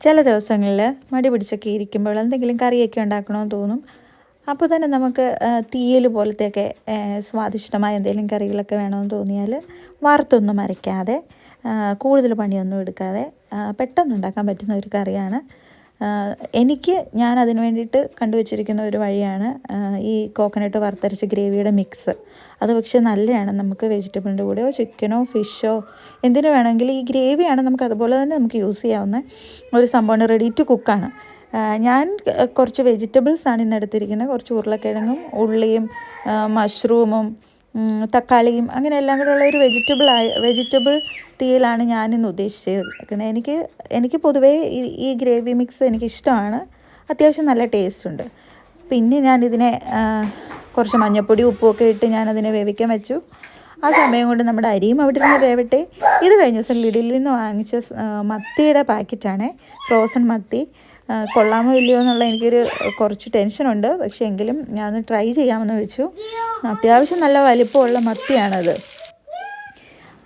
ചില ദിവസങ്ങളിൽ മടി പിടിച്ചൊക്കെ ഇരിക്കുമ്പോൾ എന്തെങ്കിലും കറിയൊക്കെ ഉണ്ടാക്കണമെന്ന് തോന്നും. അപ്പോൾ തന്നെ നമുക്ക് തീയൽ പോലത്തെയൊക്കെ സ്വാദിഷ്ടമായ എന്തെങ്കിലും കറികളൊക്കെ വേണമെന്ന് തോന്നിയാൽ വറുത്തൊന്നും അരയ്ക്കാതെ കൂടുതൽ പണിയൊന്നും എടുക്കാതെ പെട്ടെന്ന് ഉണ്ടാക്കാൻ പറ്റുന്ന ഒരു കറിയാണ്. ഞാൻ അതിന് വേണ്ടിയിട്ട് കണ്ടുവച്ചിരിക്കുന്ന ഒരു വഴിയാണ് ഈ കോക്കനട്ട് വറുത്തരച്ച ഗ്രേവിയുടെ മിക്സ്. അത് പക്ഷേ നല്ലതാണ്. നമുക്ക് വെജിറ്റബിളിൻ്റെ കൂടെയോ ചിക്കനോ ഫിഷോ എന്തിനു വേണമെങ്കിലും ഈ ഗ്രേവിയാണ് നമുക്ക് അതുപോലെ തന്നെ നമുക്ക് യൂസ് ചെയ്യാവുന്ന ഒരു സംഭവമാണ്. റെഡി ടു കുക്കാണ്. ഞാൻ കുറച്ച് വെജിറ്റബിൾസാണ് ഇന്ന് എടുത്തിരിക്കുന്നത്. കുറച്ച് ഉരുളക്കിഴങ്ങും ഉള്ളിയും മഷ്റൂമും തക്കാളിയും അങ്ങനെ എല്ലാം കൂടെ ഉള്ള ഒരു വെജിറ്റബിൾ തീയലാണ് ഞാനിന്ന് ഉദ്ദേശിച്ചിരിക്കുന്നത്. എനിക്ക് പൊതുവേ ഈ ഗ്രേവി മിക്സ് എനിക്കിഷ്ടമാണ്. അത്യാവശ്യം നല്ല ടേസ്റ്റ് ഉണ്ട്. പിന്നെ ഞാനിതിനെ കുറച്ച് മഞ്ഞൾപ്പൊടി ഉപ്പുമൊക്കെ ഇട്ട് ഞാനതിനെ വേവിക്കാൻ വെച്ചു. ആ സമയം കൊണ്ട് നമ്മുടെ അരിയും അവിടെ ഇരുന്ന് വേവട്ടെ. ഇത് കഴിഞ്ഞ ദിവസം ലിഡിൽ നിന്ന് വാങ്ങിച്ച മത്തിയുടെ പാക്കറ്റാണ്, ഫ്രോസൺ മത്തി. കൊള്ളാമോ ഇല്ലയോ എന്നുള്ള എനിക്കൊരു കുറച്ച് ടെൻഷനുണ്ട്. പക്ഷേ എങ്കിലും ഞാനൊന്ന് ട്രൈ ചെയ്യാമെന്ന് വെച്ചു. അത്യാവശ്യം നല്ല വലിപ്പമുള്ള മത്തിയാണത്.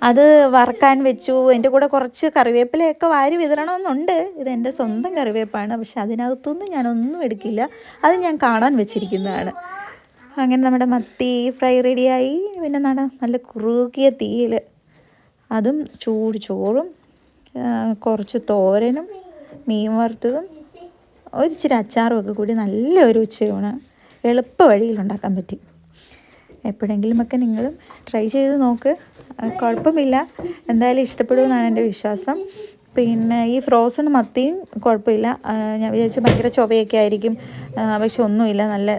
അത് വറക്കാൻ വെച്ചു. എൻ്റെ കൂടെ കുറച്ച് കറിവേപ്പിലയൊക്കെ വാരി വിതറണമെന്നുണ്ട്. ഇതെൻ്റെ സ്വന്തം കറിവേപ്പാണ്. പക്ഷെ അതിനകത്തുനിന്ന് ഞാനൊന്നും എടുക്കില്ല. അത് ഞാൻ കാണാൻ വെച്ചിരിക്കുന്നതാണ്. അങ്ങനെ നമ്മുടെ മത്തി ഫ്രൈ റെഡിയായി. പിന്നെ നല്ല കുറുകിയ തീയിൽ അതും ചൂട് ചോറും കുറച്ച് തോരനും മീൻ വറുത്തതും ഒരിച്ചിരി അച്ചാറും ഒക്കെ കൂടി നല്ലൊരു ഉച്ചയൂണ് എളുപ്പ വഴിയിൽ ഉണ്ടാക്കാൻ പറ്റി. എപ്പോഴെങ്കിലുമൊക്കെ നിങ്ങളും ട്രൈ ചെയ്ത് നോക്ക്. കുഴപ്പമില്ല, എന്തായാലും ഇഷ്ടപ്പെടുമെന്നാണ് എൻ്റെ വിശ്വാസം. പിന്നെ ഈ ഫ്രോസൺ മത്തിയും കുഴപ്പമില്ല. ഞാൻ വിചാരിച്ചു ഭയങ്കര ചൊവയൊക്കെ ആയിരിക്കും. പക്ഷെ ഒന്നുമില്ല, നല്ല